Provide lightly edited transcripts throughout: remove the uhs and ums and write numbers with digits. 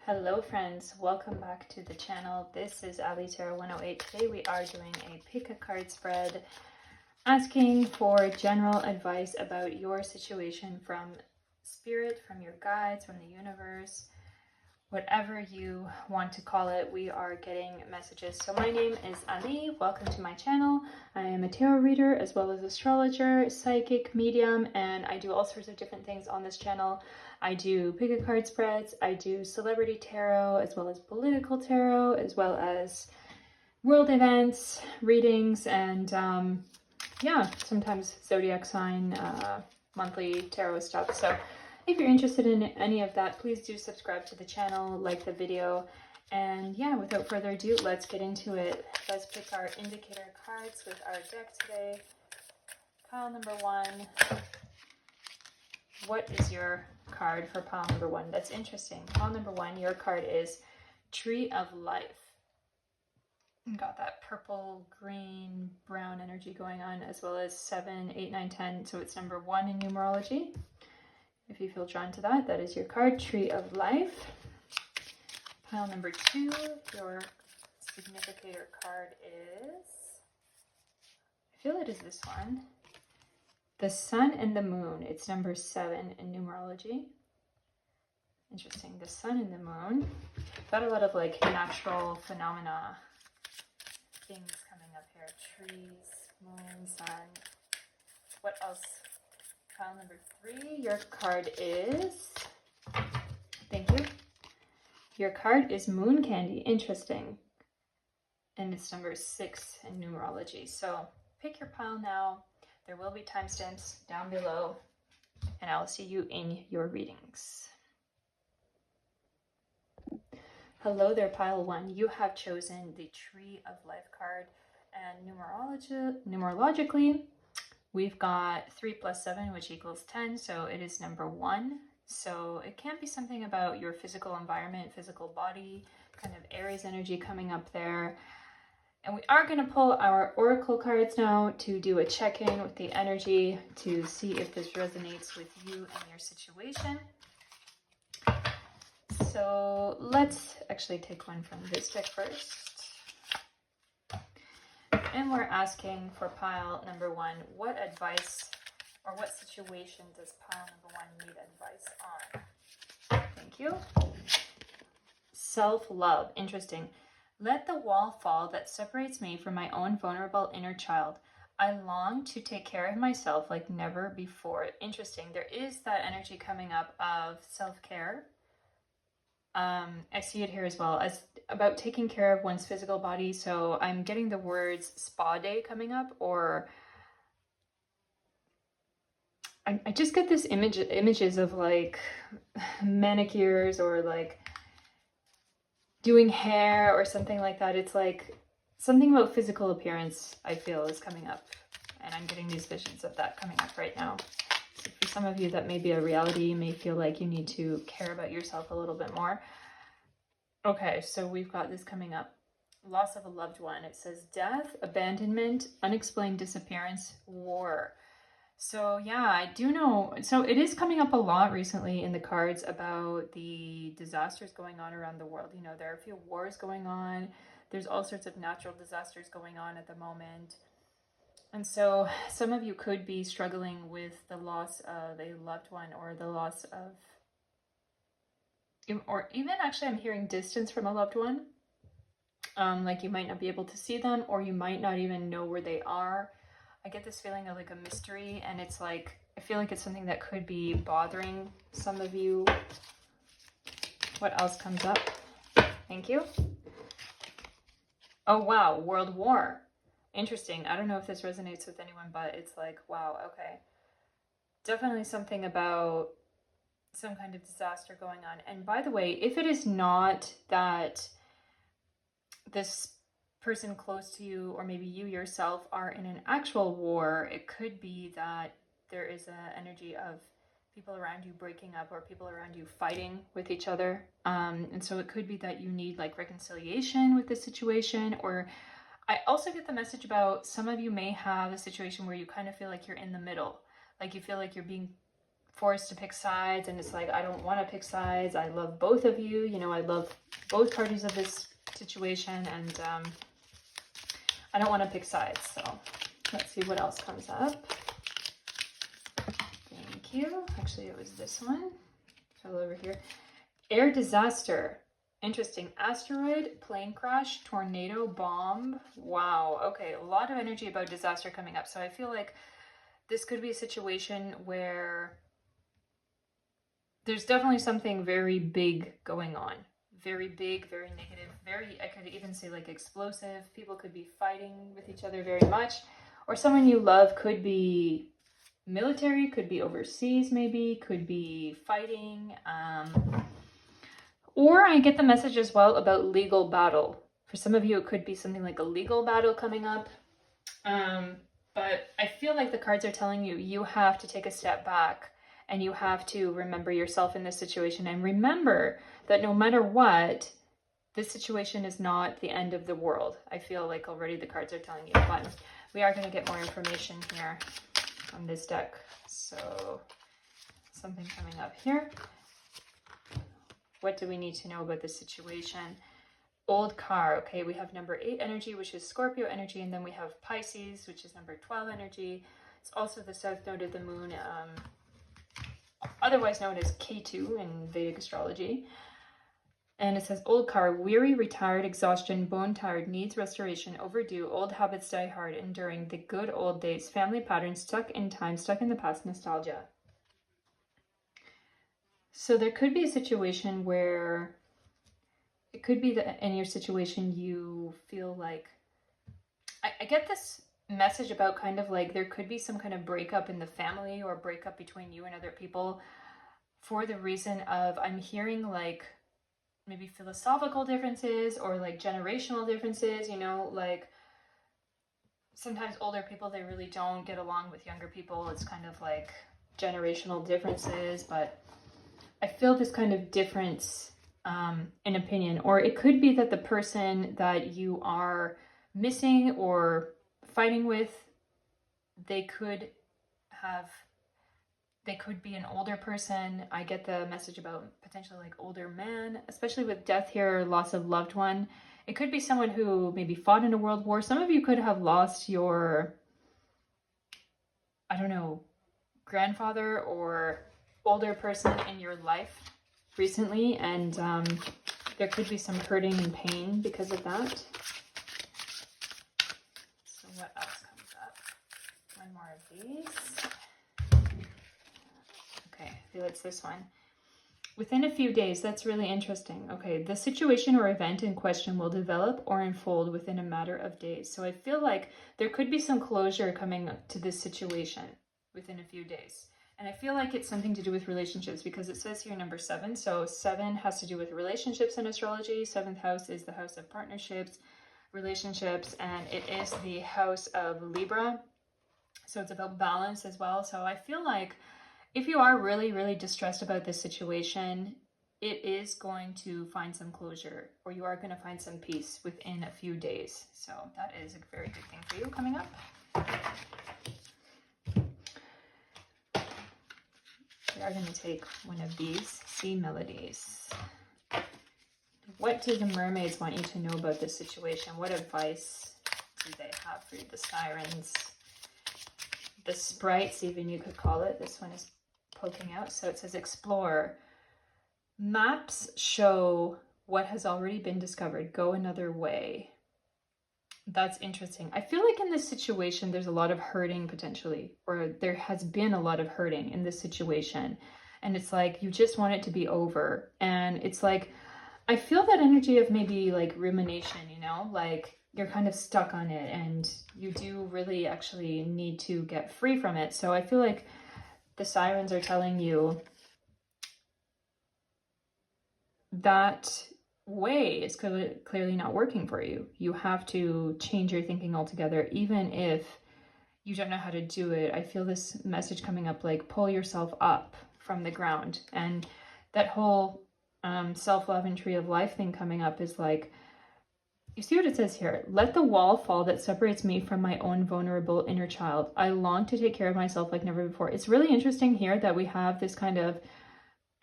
Hello friends, welcome back to the channel. This is Allie Tarot 108. Today we are doing a pick a card spread asking for general advice about your situation from spirit, from your guides, from the universe, whatever you want to call it. We are getting messages. So my name is Allie. Welcome to my channel. I am a tarot reader as well as astrologer, psychic, medium, and I do all sorts of different things on this channel. I do pick a card spreads, I do celebrity tarot, as well as political tarot, as well as world events, readings, and yeah, sometimes zodiac sign, monthly tarot stuff. So if you're interested in any of that, please do subscribe to the channel, like the video, and yeah, without further ado, let's get into it. Let's pick our indicator cards with our deck today. Pile number one. What is your card for pile number one? That's interesting. Pile number one, your card is Tree of Life. Got that purple, green, brown energy going on, as well as 7, 8, 9, 10. So it's number one in numerology. If you feel drawn to that, that is your card, Tree of Life. Pile number two, your significator card is, I feel it is this one. The Sun and the Moon. It's number 7 in numerology. Interesting. The Sun and the Moon. Got a lot of like natural phenomena things coming up here. Trees, moon, sun. What else? Pile number 3. Your card is, thank you. Your card is Moon Candy. Interesting. And it's number 6 in numerology. So pick your pile now. There will be timestamps down below, and I'll see you in your readings. Hello there, pile one. You have chosen the Tree of Life card, and numerologically, we've got 3 plus 7, which equals 10, so it is number 1. So it can be something about your physical environment, physical body, kind of Aries energy coming up there. And we are going to pull our oracle cards now to do a check-in with the energy to see if this resonates with you and your situation. So let's actually take one from this deck first. And we're asking for pile number 1, what advice or what situation does pile number 1 need advice on? Thank you. Self-love. Interesting. Let the wall fall that separates me from my own vulnerable inner child. I long to take care of myself like never before. Interesting. There is that energy coming up of self-care. I see it here as well as about taking care of one's physical body. So I'm getting the words spa day coming up, or I just get this images of like manicures or like doing hair or something like that. It's like something about physical appearance, I feel, is coming up, and I'm getting these visions of that coming up right now. So for some of you, that may be a reality. You may feel like you need to care about yourself a little bit more. Okay, so we've got this coming up. Loss of a loved one. It says death, abandonment, unexplained disappearance, war. So yeah, I do know. So it is coming up a lot recently in the cards about the disasters going on around the world. You know, there are a few wars going on. There's all sorts of natural disasters going on at the moment. And so some of you could be struggling with the loss of a loved one, or the loss of, or even actually I'm hearing distance from a loved one. Like you might not be able to see them, or you might not even know where they are. I get this feeling of like a mystery, and it's like, I feel like it's something that could be bothering some of you. What else comes up? Thank you. Oh, wow. World War. Interesting. I don't know if this resonates with anyone, but it's like, wow, okay. Definitely something about some kind of disaster going on. And by the way, if it is not that this person close to you, or maybe you yourself, are in an actual war, it could be that there is an energy of people around you breaking up, or people around you fighting with each other. And so it could be that you need like reconciliation with the situation. Or I also get the message about some of you may have a situation where you kind of feel like you're in the middle, like you feel like you're being forced to pick sides, and it's like, I don't want to pick sides. I love both of you. You know, I love both parties of this situation, and I don't want to pick sides. So let's see what else comes up. Thank you. Actually, it was this one. Fell over here. Air disaster. Interesting. Asteroid, plane crash, tornado, bomb. Wow. Okay, a lot of energy about disaster coming up. So I feel like this could be a situation where there's definitely something very big going on. Very big, very negative, very, I could even say like explosive. People could be fighting with each other very much. Or someone you love could be military, could be overseas maybe, could be fighting. Or I get the message as well about legal battle. For some of you, it could be something like a legal battle coming up. But I feel like the cards are telling you, you have to take a step back and you have to remember yourself in this situation. And remember that no matter what, this situation is not the end of the world. I feel like already the cards are telling you. But we are going to get more information here on this deck. So something coming up here. What do we need to know about this situation? Old car. Okay, we have number 8 energy, which is Scorpio energy, and then we have Pisces, which is number 12 energy. It's also the south node of the moon, otherwise known as K2 in Vedic astrology. And it says old car, weary, retired, exhaustion, bone tired, needs restoration, overdue, old habits die hard, enduring the good old days, family patterns, stuck in time, stuck in the past, nostalgia. So there could be a situation where it could be that in your situation you feel like, I get this message about kind of like there could be some kind of breakup in the family or breakup between you and other people for the reason of, I'm hearing like maybe philosophical differences or like generational differences, you know, like sometimes older people, they really don't get along with younger people. It's kind of like generational differences, but I feel this kind of difference in opinion, or it could be that the person that you are missing or fighting with, they could be an older person. I get the message about potentially like older man, especially with death here, loss of loved one. It could be someone who maybe fought in a world war. Some of you could have lost your, I don't know, grandfather or older person in your life recently, and there could be some hurting and pain because of that. So what else comes up? One more of these. Okay, I feel it's this one. Within a few days, that's really interesting. Okay, the situation or event in question will develop or unfold within a matter of days. So I feel like there could be some closure coming to this situation within a few days. And I feel like it's something to do with relationships because it says here number 7. So 7 has to do with relationships in astrology. 7th house is the house of partnerships, relationships, and it is the house of Libra. So it's about balance as well. So I feel like if you are really, really distressed about this situation, it is going to find some closure, or you are going to find some peace within a few days. So that is a very good thing for you coming up. We are going to take one of these sea melodies. What do the mermaids want you to know about this situation? What advice do they have for you? The sirens, the sprites, even you could call it. This one is poking out. So it says explore. Maps show what has already been discovered. Go another way. That's interesting. I feel like in this situation, there's a lot of hurting potentially, or there has been a lot of hurting in this situation. And it's like, you just want it to be over. And it's like, I feel that energy of maybe like rumination, you know, like you're kind of stuck on it and you do really actually need to get free from it. So I feel like the sirens are telling you that way is clearly not working for you. You have to change your thinking altogether, even if you don't know how to do it. I feel this message coming up like pull yourself up from the ground. And that whole self-love and tree of life thing coming up is like you see what it says here? Let the wall fall that separates me from my own vulnerable inner child. I long to take care of myself like never before. It's really interesting here that we have this kind of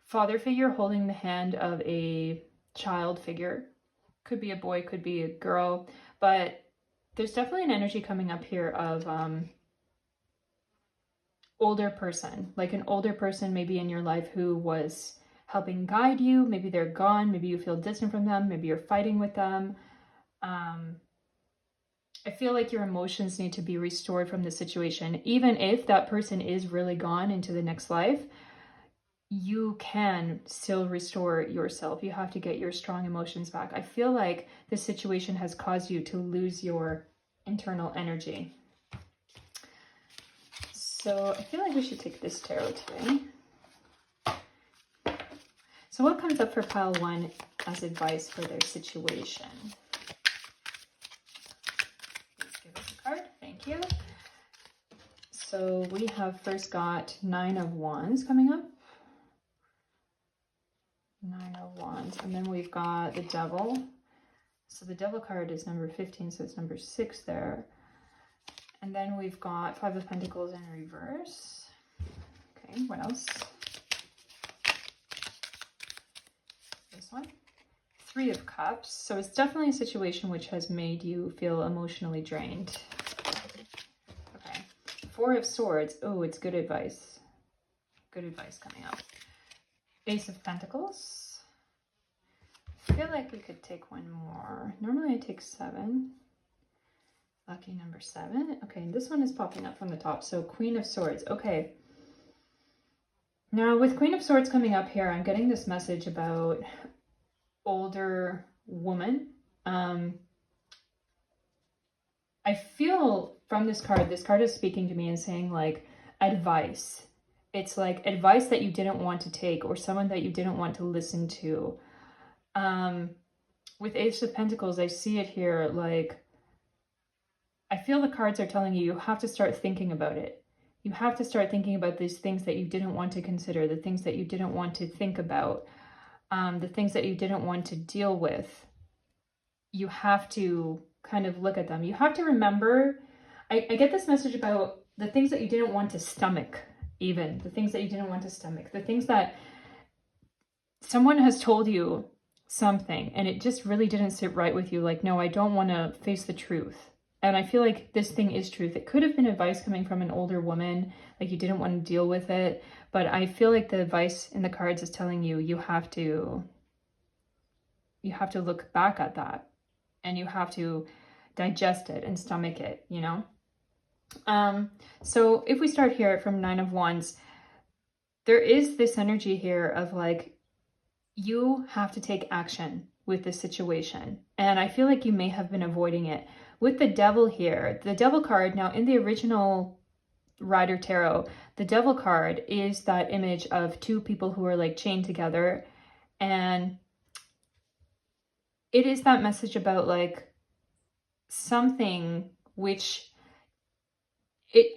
father figure holding the hand of a child figure. Could be a boy, could be a girl, but there's definitely an energy coming up here of older person, like an older person maybe in your life who was helping guide you. Maybe they're gone, maybe you feel distant from them, maybe you're fighting with them. I feel like your emotions need to be restored from the situation. Even if that person is really gone into the next life, you can still restore yourself. You have to get your strong emotions back. I feel like this situation has caused you to lose your internal energy. So I feel like we should take this tarot today. So what comes up for pile 1 as advice for their situation? Please give us a card. Thank you. So we have first got 9 of Wands coming up. 9 of Wands. And then we've got the Devil. So the Devil card is number 15, so it's number 6 there. And then we've got 5 of Pentacles in reverse. Okay, what else? This one. 3 of Cups. So it's definitely a situation which has made you feel emotionally drained. Okay. 4 of Swords. Oh, it's good advice. Good advice coming up. Ace of Pentacles. I feel like we could take one more. Normally I take 7. Lucky number 7. Okay, this one is popping up from the top. So Queen of Swords. Okay. Now with Queen of Swords coming up here, I'm getting this message about older woman. I feel from this card is speaking to me and saying like advice. It's like advice that you didn't want to take or someone that you didn't want to listen to. With Ace of Pentacles, I see it here like I feel the cards are telling you have to start thinking about it. You have to start thinking about these things that you didn't want to consider, the things that you didn't want to think about, the things that you didn't want to deal with. You have to kind of look at them. You have to remember, I get this message about the things that you didn't want to stomach, even the things that you didn't want to stomach, the things that someone has told you something and it just really didn't sit right with you. Like, no, I don't want to face the truth. And I feel like this thing is truth. It could have been advice coming from an older woman, like you didn't want to deal with it. But I feel like the advice in the cards is telling you, you have to look back at that and you have to digest it and stomach it, you know? So if we start here from 9 of Wands, there is this energy here of like, you have to take action with this situation. And I feel like you may have been avoiding it. With the Devil here, the Devil card, now in the original Rider Tarot, the Devil card is that image of 2 people who are like chained together. And it is that message about like something which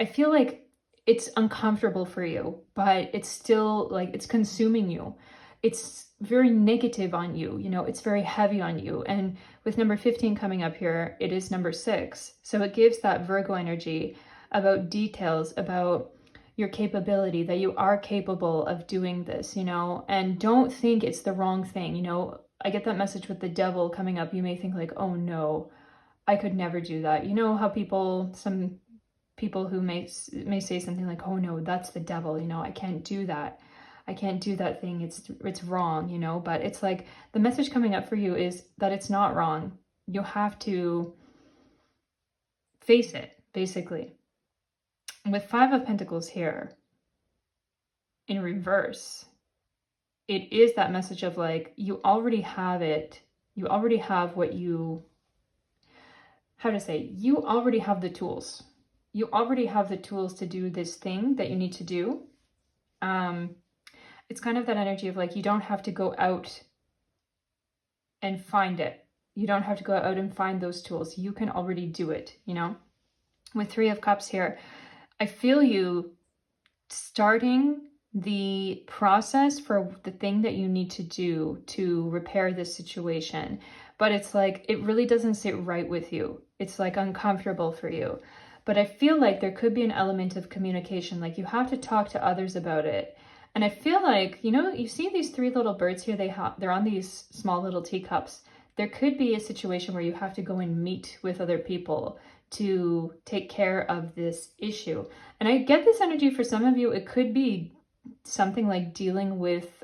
I feel like it's uncomfortable for you, but it's still like it's consuming you. It's very negative on you, you know, it's very heavy on you. And with number 15 coming up here, it is number 6. So it gives that Virgo energy about details, about your capability, that you are capable of doing this, you know, and don't think it's the wrong thing. You know, I get that message with the Devil coming up. You may think like, oh no, I could never do that. You know how some people who may say something like, oh no, that's the devil, you know, I can't do that. I can't do that thing. It's wrong, you know, but it's like the message coming up for you is that it's not wrong. You have to face it, basically. With 5 of Pentacles here in reverse, it is that message of like, you already have it. You already have what you, you already have the tools. You already have the tools to do this thing that you need to do. It's kind of that energy of like, you don't have to go out and find it. You don't have to go out and find those tools. You can already do it, you know? With 3 of Cups here, I feel you starting the process for the thing that you need to do to repair this situation. But it's like, it really doesn't sit right with you. It's like uncomfortable for you. But I feel like there could be an element of communication. Like you have to talk to others about it. And I feel like, you know, you see these three little birds here, they're on these small little teacups. There could be a situation where you have to go and meet with other people to take care of this issue. And I get this energy for some of you, it could be something like dealing with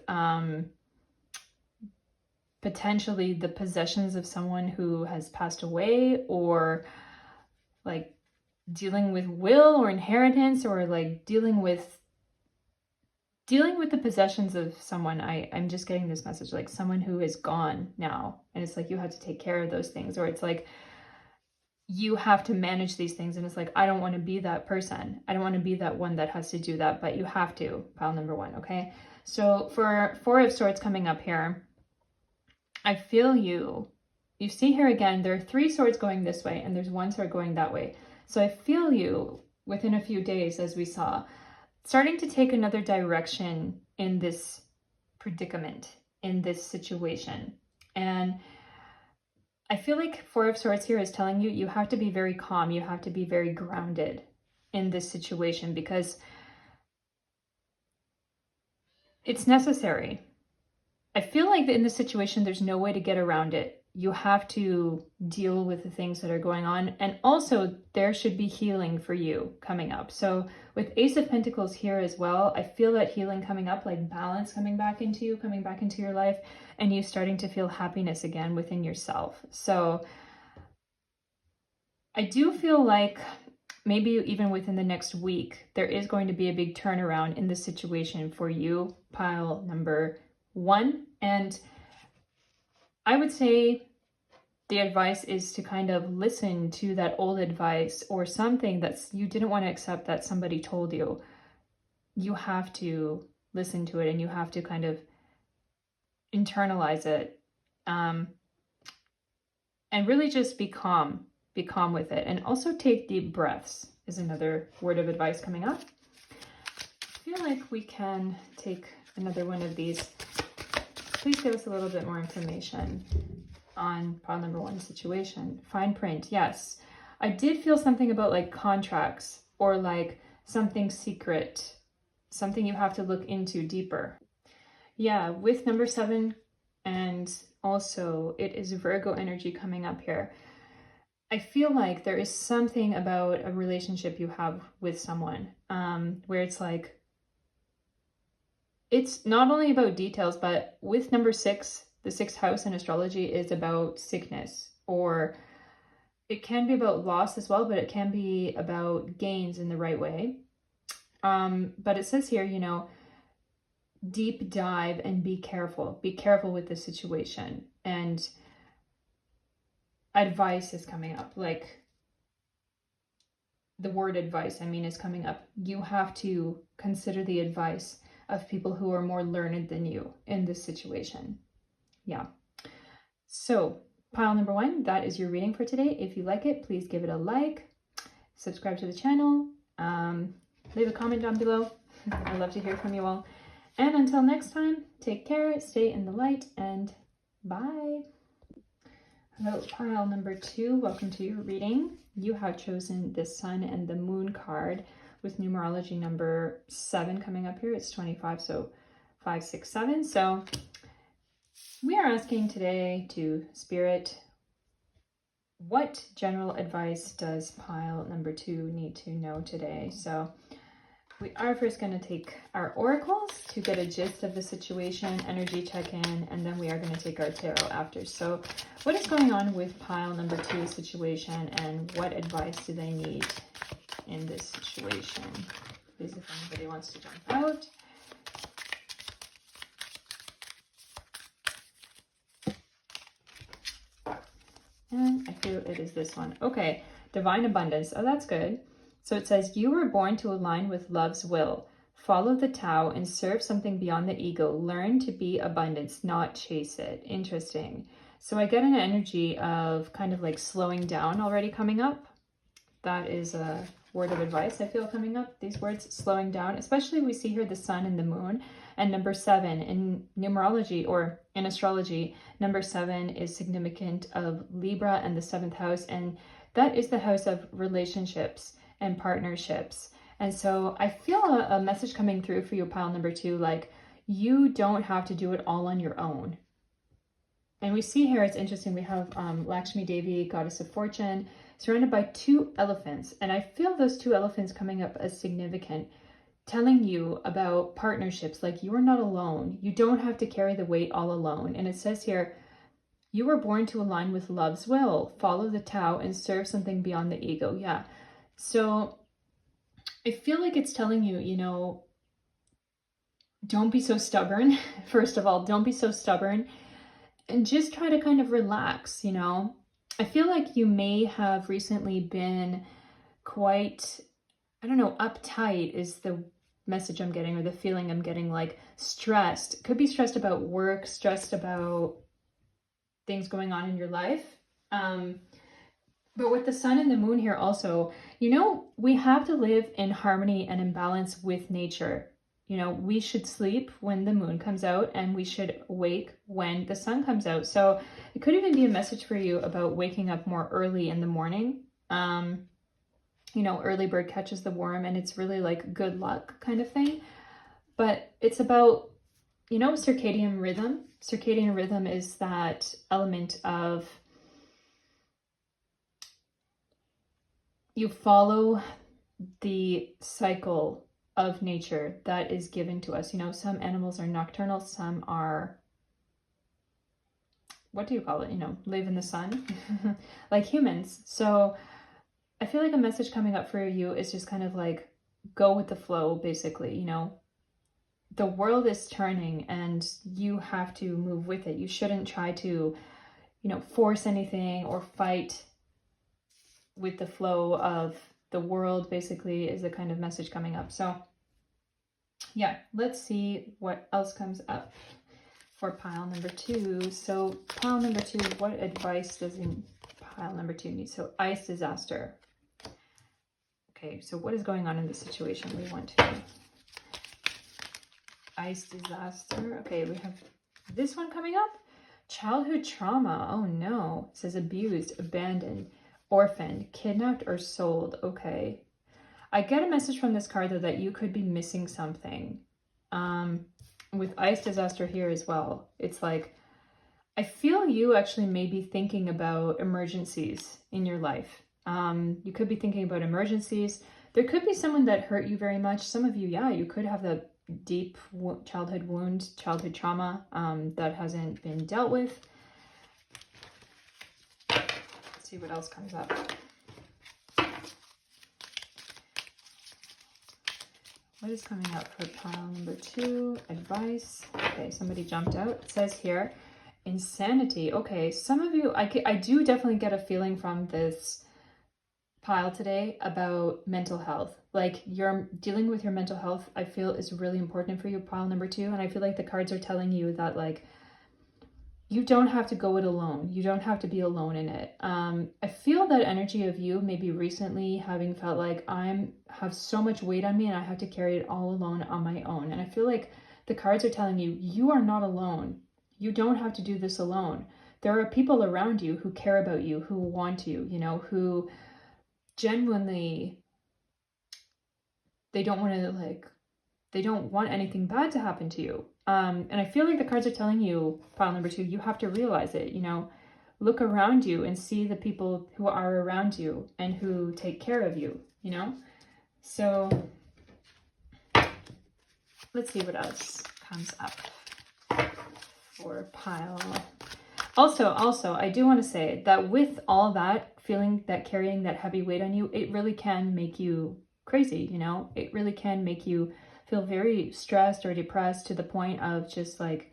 potentially the possessions of someone who has passed away, or like dealing with will or inheritance, or like dealing with the possessions of someone. I'm just getting this message, like someone who is gone now, and it's like you have to take care of those things, or it's like you have to manage these things, and it's like, I don't want to be that person. I don't want to be that one that has to do that, but you have to, pile number one, okay? So for Four of Swords coming up here, I feel you. You see here again, there are three swords going this way, and there's one sword going that way. So I feel you within a few days, as we saw, starting to take another direction in this predicament, in this situation. And I feel like Four of Swords here is telling you, you have to be very calm. You have to be very grounded in this situation, because it's necessary. I feel like in this situation, there's no way to get around it. You have to deal with the things that are going on. And also there should be healing for you coming up. So with Ace of Pentacles here as well, I feel that healing coming up, like balance coming back into you, coming back into your life, and you starting to feel happiness again within yourself. So I do feel like maybe even within the next week, there is going to be a big turnaround in this situation for you, pile number one. And I would say the advice is to kind of listen to that old advice, or something that's you didn't want to accept that somebody told you. You have to listen to it, and you have to kind of internalize it, and really just be calm with it. And also take deep breaths is another word of advice coming up. I feel like we can take another one of these. Please give us a little bit more information on pile number one situation. Fine print, yes. I did feel something about like contracts, or like something secret, something you have to look into deeper. Yeah, with number 7, and also it is Virgo energy coming up here. I feel like there is something about a relationship you have with someone, where it's like, it's not only about details, but with number 6, the 6th house in astrology is about sickness, or it can be about loss as well, but it can be about gains in the right way. But it says here, you know, deep dive and be careful. Be careful with the situation. And advice is coming up. Like the word advice, I mean, is coming up. You have to consider the advice of people who are more learned than you in this situation. Yeah. So pile number 1, that is your reading for today. If you like it, please give it a like, subscribe to the channel, leave a comment down below. I'd love to hear from you all. And until next time, take care, stay in the light, and bye. Hello, pile number 2, welcome to your reading. You have chosen the Sun and the Moon card with numerology number 7 coming up here. It's 25, so 5, 6, 7. So we are asking today to Spirit, what general advice does pile number 2 need to know today? So we are first going to take our oracles to get a gist of the situation, energy check-in, and then we are going to take our tarot after. So what is going on with pile number 2 situation, and what advice do they need in this situation? Please, if anybody wants to jump out. And I feel it is this one. Okay, divine abundance. Oh, that's good. So it says, you were born to align with love's will. Follow the Tao and serve something beyond the ego. Learn to be abundance, not chase it. Interesting. So I get an energy of kind of like slowing down already coming up. That is a word of advice I feel coming up. These words, slowing down, especially we see here the sun and the moon. And number 7 in numerology or in astrology, number 7 is significant of Libra and the 7th house. And that is the house of relationships and partnerships. And so I feel a message coming through for you, pile number 2, like you don't have to do it all on your own. And we see here, it's interesting, we have Lakshmi Devi, goddess of fortune, surrounded by 2 elephants. And I feel those 2 elephants coming up as significant, telling you about partnerships, like you are not alone. You don't have to carry the weight all alone. And it says here, you were born to align with love's will, follow the Tao, and serve something beyond the ego. Yeah. So I feel like it's telling you, you know, don't be so stubborn. First of all, don't be so stubborn. And just try to kind of relax, you know. I feel like you may have recently been quite, I don't know, uptight is the message I'm getting, or the feeling I'm getting, like stressed. Could be stressed about work, stressed about things going on in your life. But with the sun and the moon here also, you know, we have to live in harmony and in balance with nature. You know, we should sleep when the moon comes out and we should wake when the sun comes out. So it could even be a message for you about waking up more early in the morning. You know, early bird catches the worm, and it's really like good luck kind of thing. But it's about, you know, circadian rhythm. Circadian rhythm is that element of you follow the cycle of nature that is given to us. You know, some animals are nocturnal, some are, what do you call it? You know, live in the sun, like humans. So I feel like a message coming up for you is just kind of like, go with the flow, basically. You know, the world is turning and you have to move with it. You shouldn't try to, you know, force anything or fight with the flow of the world, basically, is the kind of message coming up. So yeah, let's see what else comes up for pile number 2. So pile number 2, what advice does pile number 2 need? So ice disaster. Okay, so what is going on in this situation? We want to ice disaster. Okay, we have this one coming up. Childhood trauma. Oh no. It says abused, abandoned, orphaned, kidnapped, or sold. Okay. I get a message from this card though that you could be missing something. With ice disaster here as well. It's like, I feel you actually may be thinking about emergencies in your life. You could be thinking about emergencies. There could be someone that hurt you very much. Some of you, yeah, you could have the deep childhood wound, childhood trauma that hasn't been dealt with. Let's see what else comes up. What is coming up for pile number 2? Advice. Okay, somebody jumped out. It says here, insanity. Okay, some of you, I do definitely get a feeling from this pile today about mental health. Like, you're dealing with your mental health, I feel is really important for you, pile number 2. And I feel like the cards are telling you that, like, you don't have to go it alone. You don't have to be alone in it. I feel that energy of you maybe recently having felt like have so much weight on me and I have to carry it all alone on my own. And I feel like the cards are telling you, you are not alone. You don't have to do this alone. There are people around you who care about you, who want you, you know, who genuinely, they don't want anything bad to happen to you. And I feel like the cards are telling you, pile number 2, you have to realize it, you know, look around you and see the people who are around you and who take care of you, you know? So let's see what else comes up for pile. Also, I do want to say that with all that feeling, that carrying that heavy weight on you, it really can make you crazy, you know? It really can make you feel very stressed or depressed to the point of just like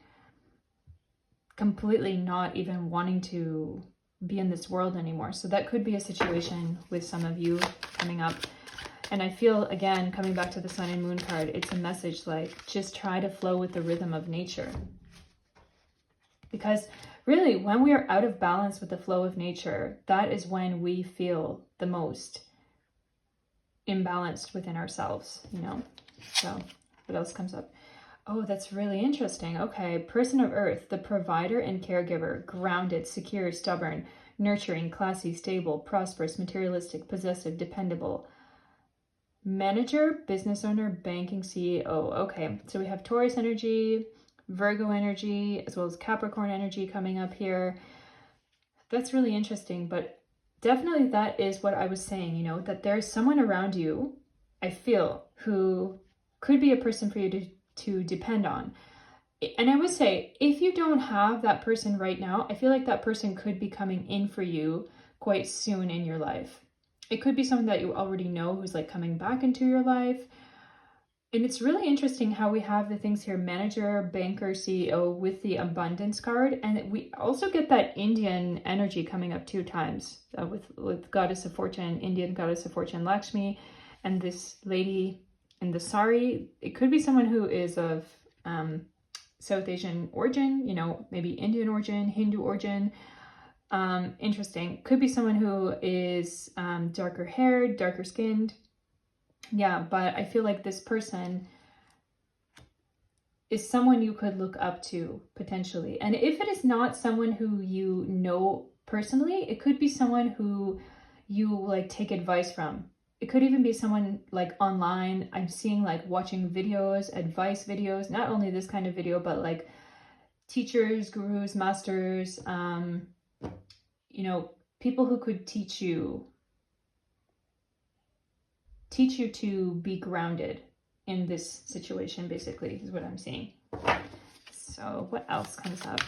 completely not even wanting to be in this world anymore. So that could be a situation with some of you coming up. And I feel, again, coming back to the sun and moon card, it's a message like, just try to flow with the rhythm of nature. Because really, when we are out of balance with the flow of nature, that is when we feel the most imbalanced within ourselves, you know? So what else comes up? Oh, that's really interesting. Okay, person of earth, the provider and caregiver, grounded, secure, stubborn, nurturing, classy, stable, prosperous, materialistic, possessive, dependable. Manager, business owner, banking CEO. Okay, so we have Taurus energy, Virgo energy, as well as Capricorn energy coming up here. That's really interesting, but definitely that is what I was saying, you know, that there's someone around you, I feel, who could be a person for you to depend on. And I would say, if you don't have that person right now, I feel like that person could be coming in for you quite soon in your life. It could be someone that you already know who's like coming back into your life. And it's really interesting how we have the things here, manager, banker, CEO with the abundance card. And we also get that Indian energy coming up 2 times with goddess of fortune, Indian goddess of fortune, Lakshmi, and this lady in the sari. It could be someone who is of South Asian origin, you know, maybe Indian origin, Hindu origin. Interesting. Could be someone who is darker haired, darker skinned. Yeah, but I feel like this person is someone you could look up to potentially. And if it is not someone who you know personally, it could be someone who you like take advice from. It could even be someone like online. I'm seeing like watching videos, advice videos, not only this kind of video, but like teachers, gurus, masters, you know, people who could teach you to be grounded in this situation, basically, is what I'm seeing. So what else comes up?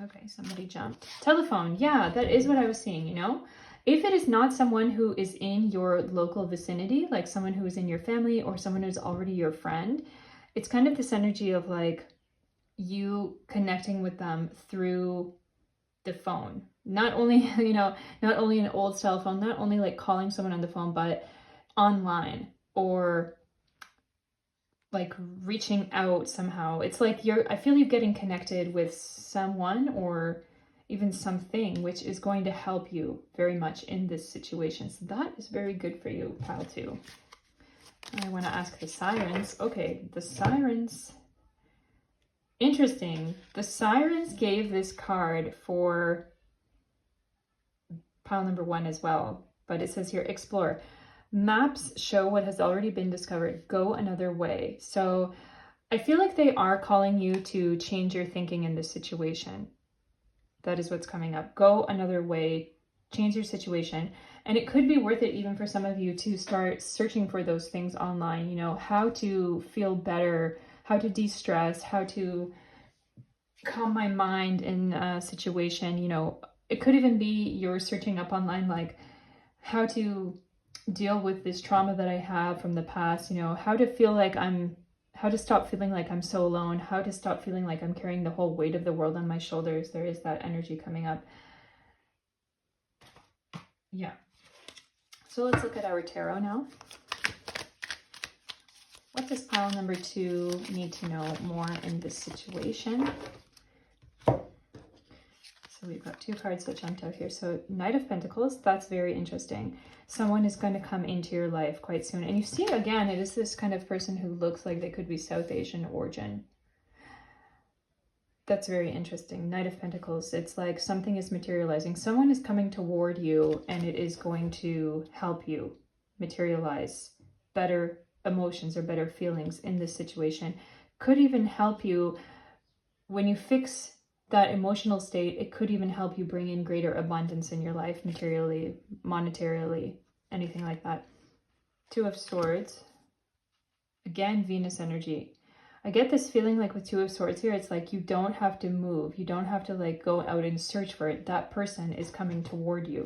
Okay, somebody jumped. Telephone. Yeah, that is what I was seeing, you know? If it is not someone who is in your local vicinity, like someone who is in your family or someone who's already your friend, it's kind of this energy of like you connecting with them through the phone. Not only, you know, not only an old cell phone, not only like calling someone on the phone, but online or like reaching out somehow. It's like I feel you're getting connected with someone or even something, which is going to help you very much in this situation. So that is very good for you, pile 2. I want to ask the sirens. Okay, the sirens. Interesting. The sirens gave this card for pile number 1 as well, but it says here, explore. Maps show what has already been discovered. Go another way. So I feel like they are calling you to change your thinking in this situation. That is what's coming up. Go another way, change your situation. And it could be worth it even for some of you to start searching for those things online, you know, how to feel better, how to de-stress, how to calm my mind in a situation, you know. It could even be you're searching up online, like how to deal with this trauma that I have from the past, you know, how to stop feeling like I'm so alone, how to stop feeling like I'm carrying the whole weight of the world on my shoulders. There is that energy coming up. Yeah. So let's look at our tarot now. What does pile number 2 need to know more in this situation? So we've got 2 cards that jumped out here. So Knight of Pentacles, that's very interesting. Someone is going to come into your life quite soon. And you see, again, it is this kind of person who looks like they could be South Asian origin. That's very interesting. Knight of Pentacles, it's like something is materializing. Someone is coming toward you and it is going to help you materialize better emotions or better feelings in this situation. Could even help you when you fix that emotional state. It could even help you bring in greater abundance in your life, materially, monetarily, anything like that. 2 of Swords. Again, Venus energy. I get this feeling like with 2 of Swords here, it's like you don't have to move. You don't have to like go out and search for it. That person is coming toward you.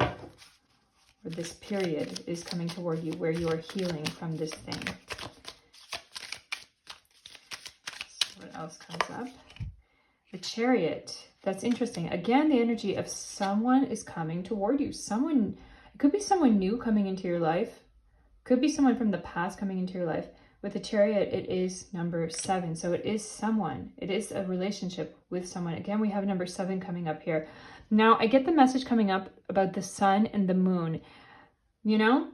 Or this period is coming toward you where you are healing from this thing. So what else comes up? The Chariot. That's interesting. Again, the energy of someone is coming toward you. Someone, it could be someone new coming into your life. Could be someone from the past coming into your life. With the Chariot, it is number 7. So it is someone. It is a relationship with someone. Again, we have number 7 coming up here. Now, I get the message coming up about the sun and the moon. you know?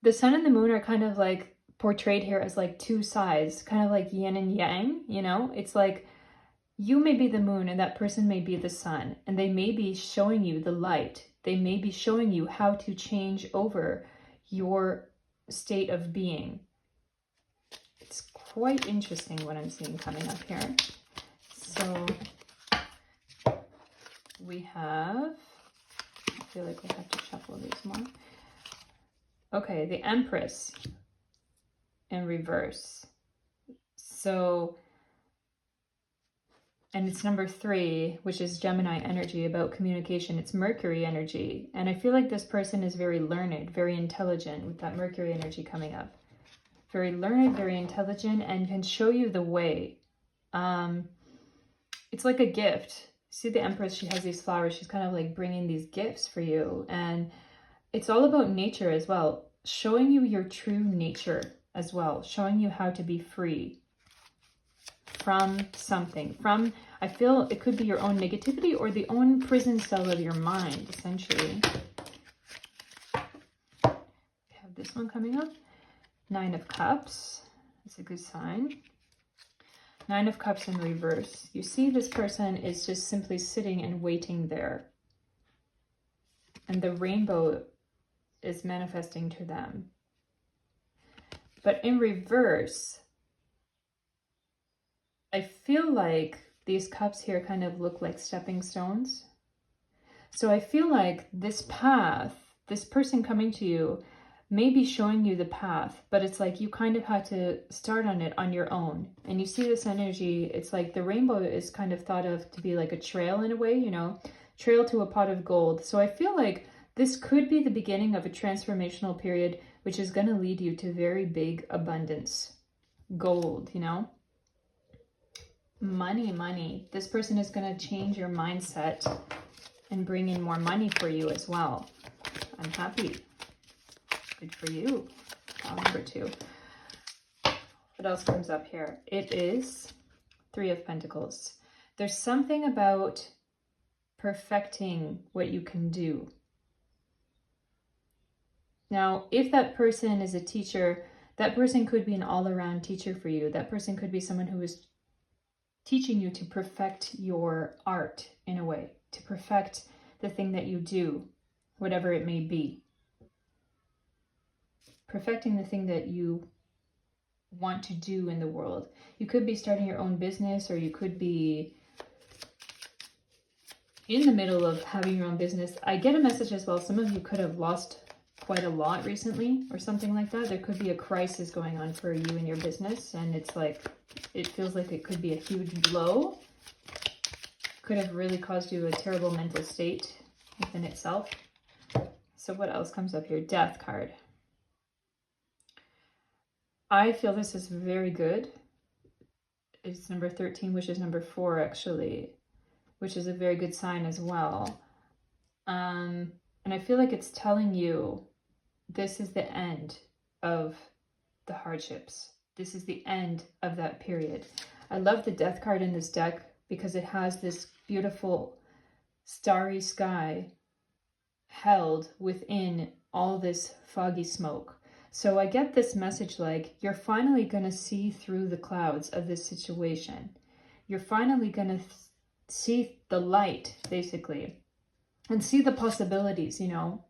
The sun and the moon are kind of like portrayed here as like two sides, kind of like yin and yang, you know? It's like you may be the moon and that person may be the sun, and they may be showing you the light. They may be showing you how to change over your state of being. It's quite interesting what I'm seeing coming up here. So we have, I feel like we'll have to shuffle these more. Okay, the Empress in reverse. So, and it's number 3, which is Gemini energy, about communication. It's Mercury energy. And I feel like this person is very learned, very intelligent with that Mercury energy coming up. Very learned, very intelligent, and can show you the way. It's like a gift. See the Empress, she has these flowers. She's kind of like bringing these gifts for you. And it's all about nature as well. Showing you your true nature as well. Showing you how to be free from something. From, I feel it could be your own negativity or the own prison cell of your mind, essentially. We have this one coming up. 9 of Cups. That's a good sign. 9 of Cups in reverse. You see this person is just simply sitting and waiting there. And the rainbow is manifesting to them. But in reverse, I feel like these cups here kind of look like stepping stones. So I feel like this path, this person coming to you, may be showing you the path, but it's like you kind of had to start on it on your own. And you see this energy, it's like the rainbow is kind of thought of to be like a trail in a way, you know, trail to a pot of gold. So I feel like this could be the beginning of a transformational period, which is going to lead you to very big abundance. Gold, you know, money, money. This person is going to change your mindset and bring in more money for you as well. I'm happy. Good for you. Number 2. What else comes up here? It is 3 of Pentacles. There's something about perfecting what you can do. Now, if that person is a teacher, that person could be an all-around teacher for you. That person could be someone who is teaching you to perfect your art in a way, to perfect the thing that you do, whatever it may be. Perfecting the thing that you want to do in the world. You could be starting your own business, or you could be in the middle of having your own business. I get a message as well. Some of you could have lost quite a lot recently or something like that. There could be a crisis going on for you in your business, and it's like, it feels like it could be a huge blow. Could have really caused you a terrible mental state within itself. So what else comes up here? Death card. I feel this is very good. It's number 13, which is number 4 actually, which is a very good sign as well. And I feel like it's telling you this is the end of the hardships. This is the end of that period. I love the Death card in this deck because it has this beautiful starry sky held within all this foggy smoke. So I get this message like you're finally going to see through the clouds of this situation. You're finally going to see the light, basically, and see the possibilities, you know,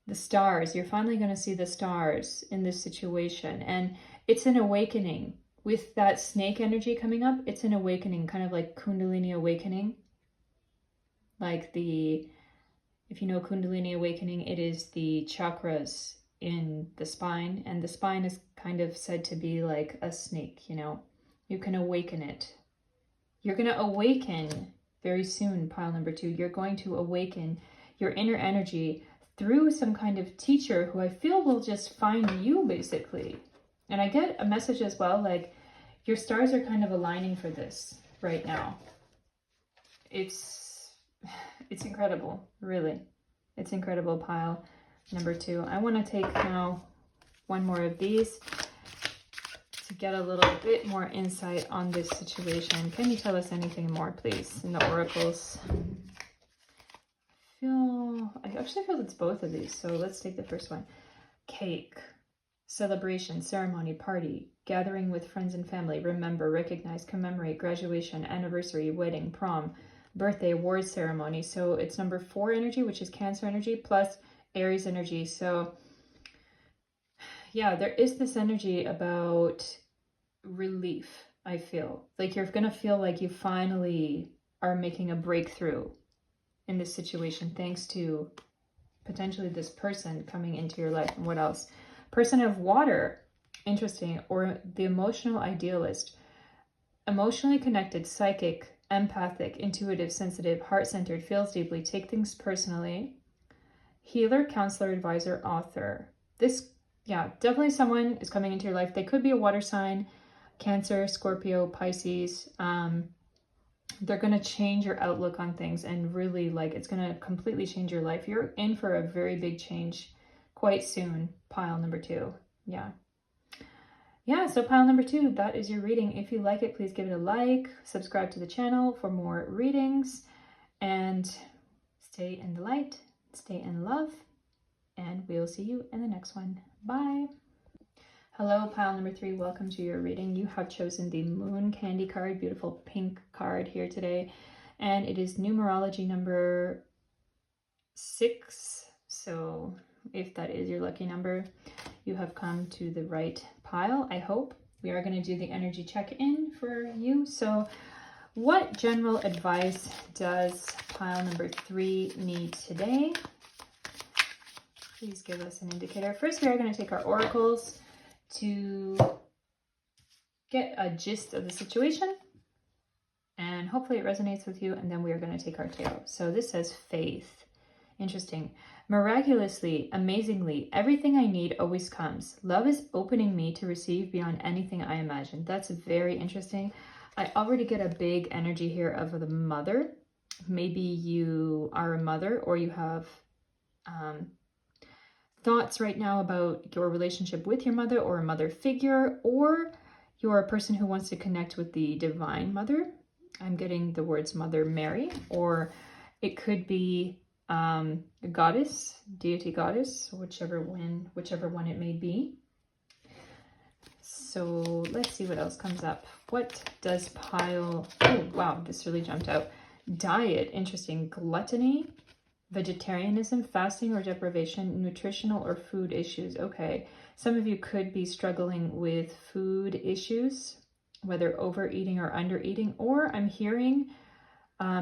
the stars. You're finally going to see the stars in this situation. And it's an awakening. With that snake energy coming up, it's an awakening, kind of like Kundalini awakening. Like if you know Kundalini awakening, it is the chakras in the spine, and the spine is kind of said to be like a snake, you know. You can awaken it. You're going to awaken very soon, pile number 2. You're going to awaken your inner energy through some kind of teacher who I feel will just find you, basically. And I get a message as well, like your stars are kind of aligning for this right now. It's incredible, really. It's incredible, pile number 2. I want to take now one more of these to get a little bit more insight on this situation. Can you tell us anything more, please, in the oracles? actually feel it's both of these. So let's take the first one. Cake, celebration, ceremony, party, gathering with friends and family, remember, recognize, commemorate, graduation, anniversary, wedding, prom, birthday, awards ceremony. So it's number 4 energy, which is Cancer energy, plus Aries energy. So yeah, there is this energy about relief, I feel. Like you're going to feel like you finally are making a breakthrough in this situation thanks to potentially this person coming into your life. And what else? Person of water, interesting, or the emotional idealist. Emotionally connected, psychic, empathic, intuitive, sensitive, heart-centered, feels deeply, take things personally. Healer, counselor, advisor, author. This, yeah, definitely someone is coming into your life. They could be a water sign, Cancer, Scorpio, Pisces. They're going to change your outlook on things and really like it's going to completely change your life. You're in for a very big change quite soon. Pile number 2. Yeah, so pile number 2, that is your reading. If you like it, please give it a like, subscribe to the channel for more readings, and stay in the light, stay in love, and we'll see you in the next one. Bye. Hello, pile number 3, welcome to your reading. You have chosen the Moon Candy card, beautiful pink card here today, and it is numerology number 6. So if that is your lucky number, you have come to the right pile, I hope. We are going to do the energy check-in for you. So what general advice does pile number 3 need today? Please give us an indicator. First, we are going to take our oracles to get a gist of the situation, and hopefully it resonates with you, and then we are going to take our tarot. So this says faith. Interesting. Miraculously, amazingly, everything I need always comes. Love is opening me to receive beyond anything I imagined. That's very interesting. I already get a big energy here of the mother. Maybe you are a mother, or you have thoughts right now about your relationship with your mother or a mother figure, or you're a person who wants to connect with the divine mother. I'm getting the words Mother Mary, or it could be a goddess, deity goddess, whichever one it may be. So let's see what else comes up. What does pile, oh wow, this really jumped out. Diet, interesting. Gluttony, vegetarianism, fasting or deprivation, nutritional or food issues. Okay, some of you could be struggling with food issues, whether overeating or undereating, or I'm hearing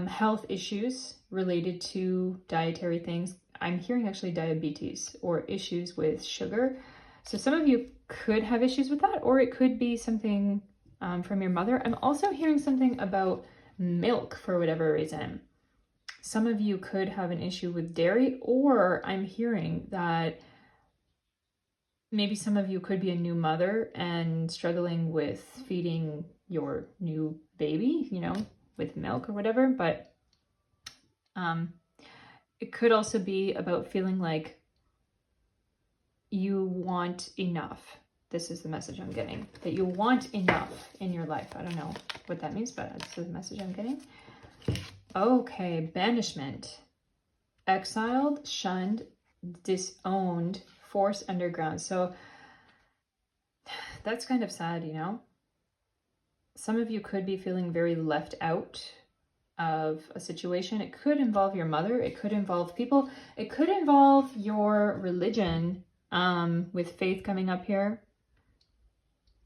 health issues related to dietary things. I'm hearing actually diabetes or issues with sugar. So some of you could have issues with that, or it could be something from your mother. I'm also hearing something about milk for whatever reason. Some of you could have an issue with dairy, or I'm hearing that maybe some of you could be a new mother and struggling with feeding your new baby, you know, with milk or whatever. But it could also be about feeling like you want enough. This is the message I'm getting, that you want enough in your life. I don't know what that means, but that's the message I'm getting. Okay, banishment, exiled, shunned, disowned, forced underground. So that's kind of sad, you know? Some of you could be feeling very left out of a situation. It could involve your mother. It could involve people. It could involve your religion, with faith coming up here.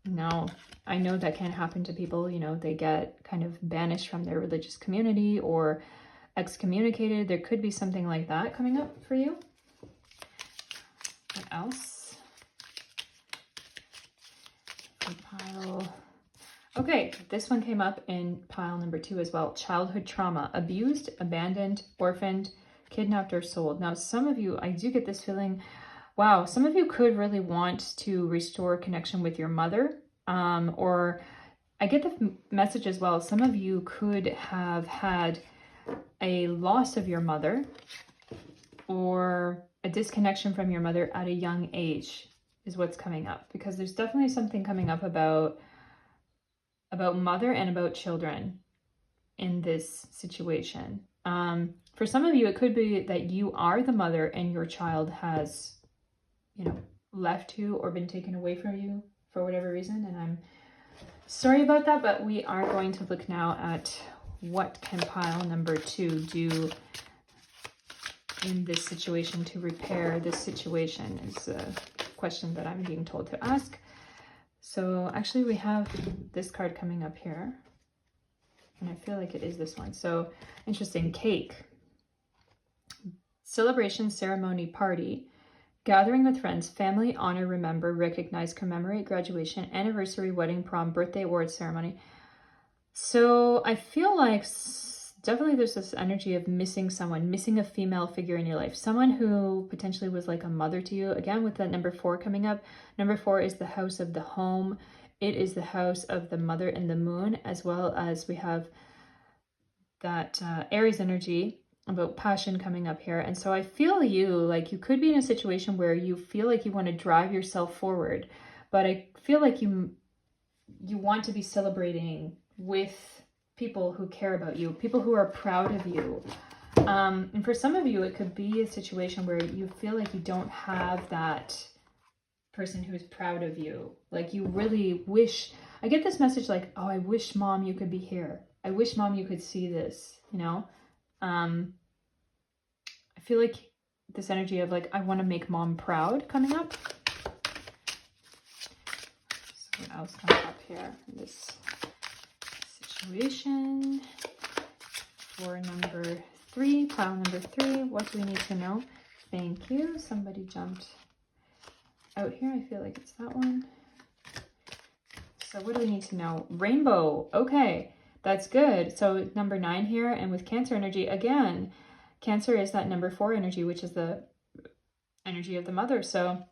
No, I know that can happen to people, you know, they get kind of banished from their religious community or excommunicated. There could be something like that coming up for you. What else? Pile. Okay, this one came up in pile number 2 as well. Childhood trauma, abused, abandoned, orphaned, kidnapped, or sold. Now, some of you, I do get this feeling, wow, some of you could really want to restore connection with your mother, or I get the message as well, some of you could have had a loss of your mother or a disconnection from your mother at a young age is what's coming up, because there's definitely something coming up about mother and about children in this situation. For some of you, it could be that you are the mother and your child has, you know, left you or been taken away from you for whatever reason. And I'm sorry about that, but we are going to look now at what can pile number 2 do in this situation to repair this situation is a question that I'm being told to ask. So actually we have this card coming up here, and I feel like it is this one. So interesting. Cake, celebration, ceremony, party, gathering with friends, family, honor, remember, recognize, commemorate, graduation, anniversary, wedding, prom, birthday, award ceremony. So I feel like definitely there's this energy of missing someone, missing a female figure in your life, someone who potentially was like a mother to you. Again, with that number 4 coming up, number 4 is the house of the home. It is the house of the mother and the moon, as well as we have that Aries energy about passion coming up here. And so I feel like you could be in a situation where you feel like you want to drive yourself forward, but I feel like you want to be celebrating with people who care about you, people who are proud of you. And for some of you, it could be a situation where you feel like you don't have that person who's proud of you. Like you really wish, I get this message like, oh, I wish mom you could be here. I wish mom you could see this, you know? I feel like this energy of like, I want to make mom proud coming up. So what else comes up here in this situation for number 3, pile number 3? What do we need to know? Thank you. Somebody jumped out here. I feel like it's that one. So what do we need to know? Rainbow. Okay, that's good. So number 9 here, and with Cancer energy, again, Cancer is that number 4 energy, which is the energy of the mother. So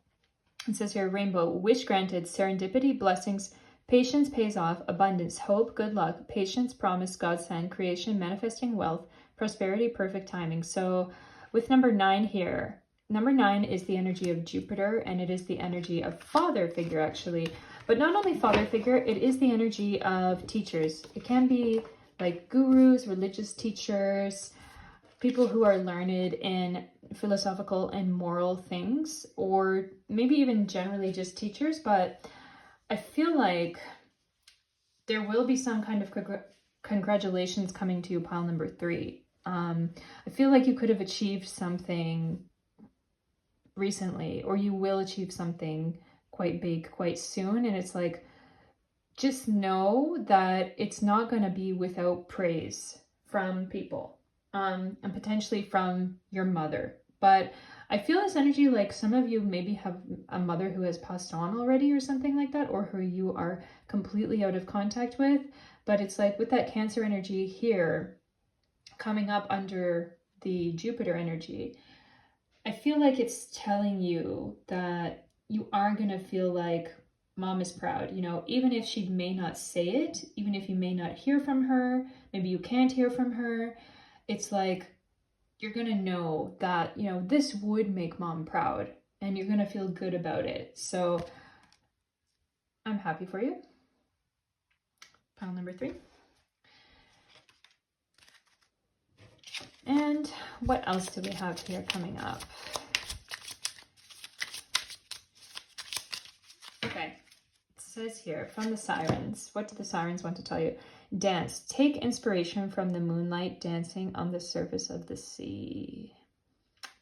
it says here, rainbow, wish granted, serendipity, blessings, patience pays off, abundance, hope, good luck, patience, promise, God's hand, creation, manifesting wealth, prosperity, perfect timing. So with number 9 here, number 9 is the energy of Jupiter, and it is the energy of father figure, actually. But not only father figure, it is the energy of teachers. It can be like gurus, religious teachers, people who are learned in philosophical and moral things, or maybe even generally just teachers. But I feel like there will be some kind of congratulations coming to you, pile number 3. I feel like you could have achieved something recently, or you will achieve something quite big quite soon. And it's like, just know that it's not going to be without praise from people, and potentially from your mother. But I feel this energy like some of you maybe have a mother who has passed on already or something like that, or who you are completely out of contact with. But it's like with that Cancer energy here coming up under the Jupiter energy, I feel like it's telling you that you are going to feel like mom is proud, you know, even if she may not say it, even if you may not hear from her, maybe you can't hear from her. It's like, you're going to know that, you know, this would make mom proud, and you're going to feel good about it. So I'm happy for you. Pile number 3. And what else do we have here coming up? Okay, it says here from the sirens. What do the sirens want to tell you? Dance. Take inspiration from the moonlight dancing on the surface of the sea.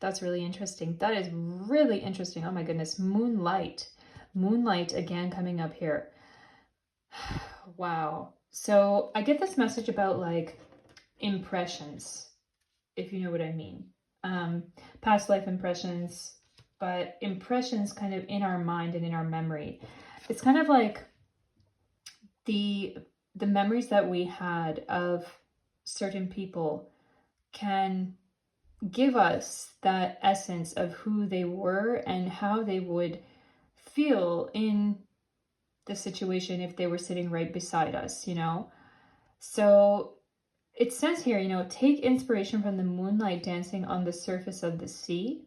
That's really interesting. That is really interesting. Oh my goodness. Moonlight. Moonlight again coming up here. Wow. So I get this message about like impressions, if you know what I mean. Past life impressions, but impressions kind of in our mind and in our memory. It's kind of like the memories that we had of certain people can give us that essence of who they were and how they would feel in the situation if they were sitting right beside us, you know? So it says here, you know, take inspiration from the moonlight dancing on the surface of the sea.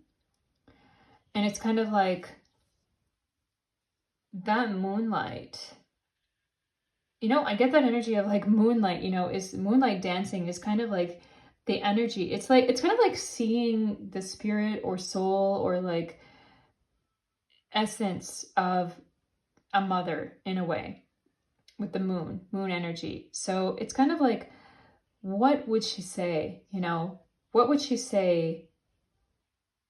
And it's kind of like that moonlight, you know, I get that energy of like moonlight, you know, is moonlight dancing is kind of like the energy, it's like, it's kind of like seeing the spirit or soul or like essence of a mother in a way with the moon energy. So it's kind of like, what would she say? You know, what would she say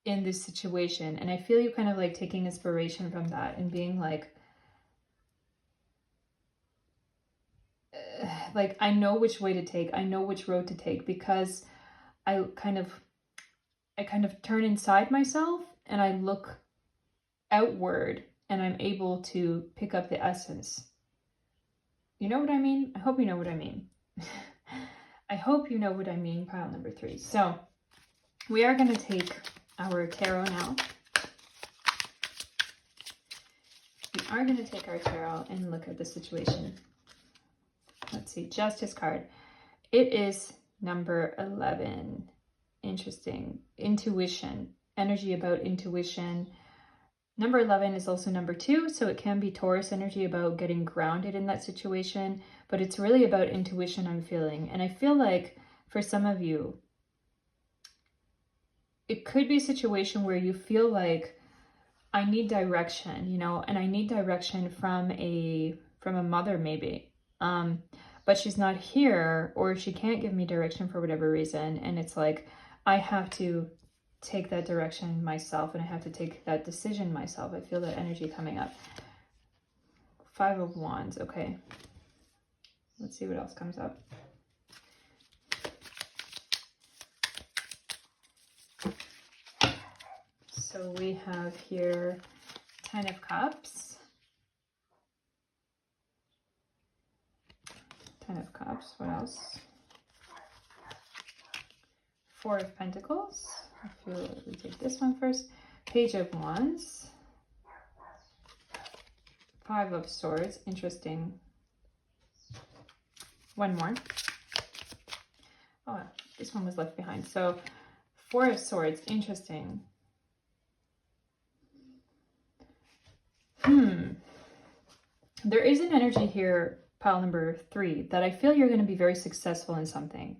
in this situation? And I feel you kind of like taking inspiration from that and being like, I know which way to take, I know which road to take, because I kind of turn inside myself and I look outward and I'm able to pick up the essence. You know what I mean? I hope you know what I mean. I hope you know what I mean, pile number 3. So we are going to take our tarot now. We are going to take our tarot and look at the situation. Let's see, Justice card. It is number 11. Interesting. Intuition. Energy about intuition. Number 11 is also number 2, so it can be Taurus energy about getting grounded in that situation, but it's really about intuition, I'm feeling. And I feel like for some of you, it could be a situation where you feel like, I need direction, you know, and I need direction from a mother maybe. But she's not here, or she can't give me direction for whatever reason. And it's like, I have to take that direction myself, and I have to take that decision myself. I feel that energy coming up. 5 of Wands. Okay. Let's see what else comes up. So we have here 10 of Cups. 10 of Cups. What else? 4 of Pentacles. I feel like we take this one first. Page of Wands. 5 of Swords. Interesting. One more. Oh, this one was left behind. So 4 of Swords. Interesting. There is an energy here, pile number 3, that I feel you're going to be very successful in something.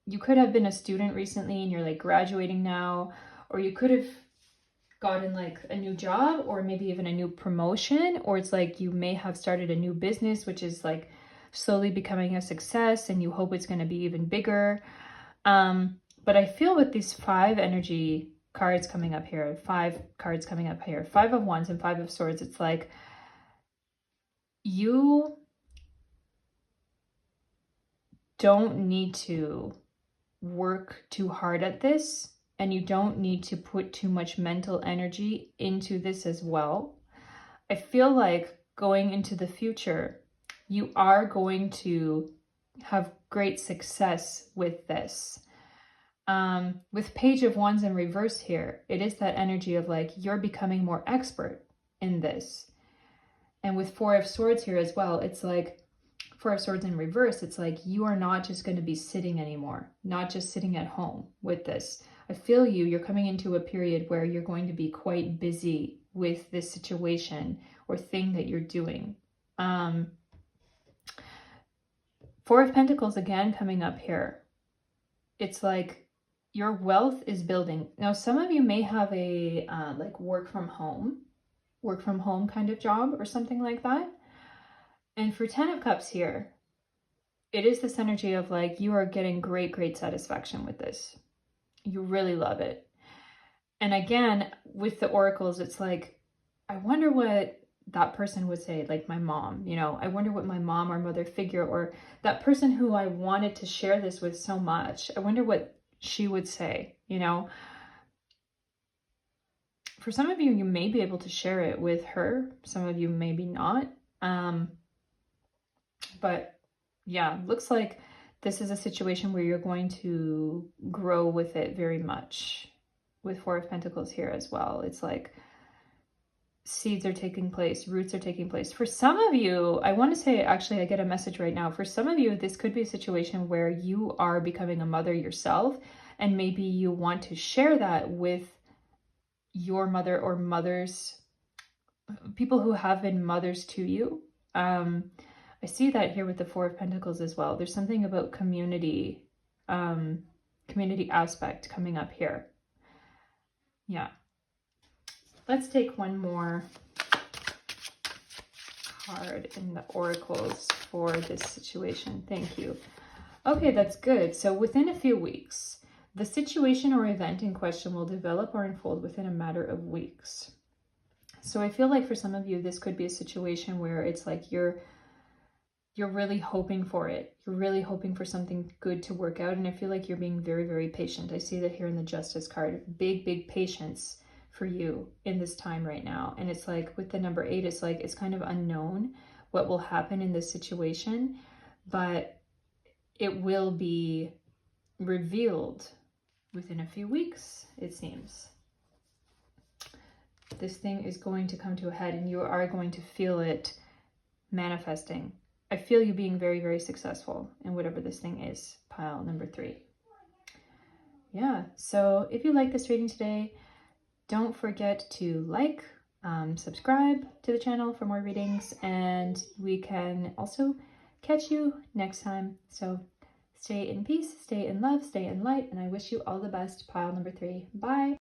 You could have been a student recently and you're like graduating now, or you could have gotten like a new job, or maybe even a new promotion, or it's like you may have started a new business, which is like slowly becoming a success and you hope it's going to be even bigger. But I feel with these 5 energy cards coming up here, 5 cards coming up here, 5 of Wands and 5 of Swords, it's like you don't need to work too hard at this, and you don't need to put too much mental energy into this as well. I feel like going into the future, you are going to have great success with this. With Page of Wands in reverse here, it is that energy of like, you're becoming more expert in this. And with 4 of Swords here as well, it's like 4 of Swords in reverse, it's like you are not just going to be sitting anymore, not just sitting at home with this. I feel you're coming into a period where you're going to be quite busy with this situation or thing that you're doing. 4 of Pentacles again coming up here. It's like your wealth is building. Now, some of you may have a like work from home kind of job or something like that. And for 10 of Cups here, it is this energy of like, you are getting great satisfaction with this. You really love it. And again, with the oracles, it's like, I wonder what that person would say, like my mom, you know, I wonder what my mom or mother figure, or that person who I wanted to share this with so much, I wonder what she would say, you know. For some of you, you may be able to share it with her. Some of you maybe not. But yeah, looks like this is a situation where you're going to grow with it very much. With 4 of Pentacles here as well. It's like seeds are taking place, roots are taking place. For some of you, I want to say, actually, I get a message right now. For some of you, this could be a situation where you are becoming a mother yourself, and maybe you want to share that with your mother or mothers, people who have been mothers to you. I see that here with the 4 of Pentacles as well. There's something about community community aspect coming up here. Yeah. Let's take one more card in the oracles for this situation. Thank you. Okay, that's good. So within a few weeks, the situation or event in question will develop or unfold within a matter of weeks. So I feel like for some of you, this could be a situation where it's like you're really hoping for it. You're really hoping for something good to work out. And I feel like you're being very, very patient. I see that here in the Justice card. Big, big patience for you in this time right now. And it's like with the number 8, it's like it's kind of unknown what will happen in this situation, but it will be revealed within a few weeks, it seems. This thing is going to come to a head and you are going to feel it manifesting. I feel you being very, very successful in whatever this thing is, pile number 3. Yeah, so if you like this reading today, don't forget to like, subscribe to the channel for more readings, and we can also catch you next time. So stay in peace, stay in love, stay in light, and I wish you all the best, pile number 3. Bye!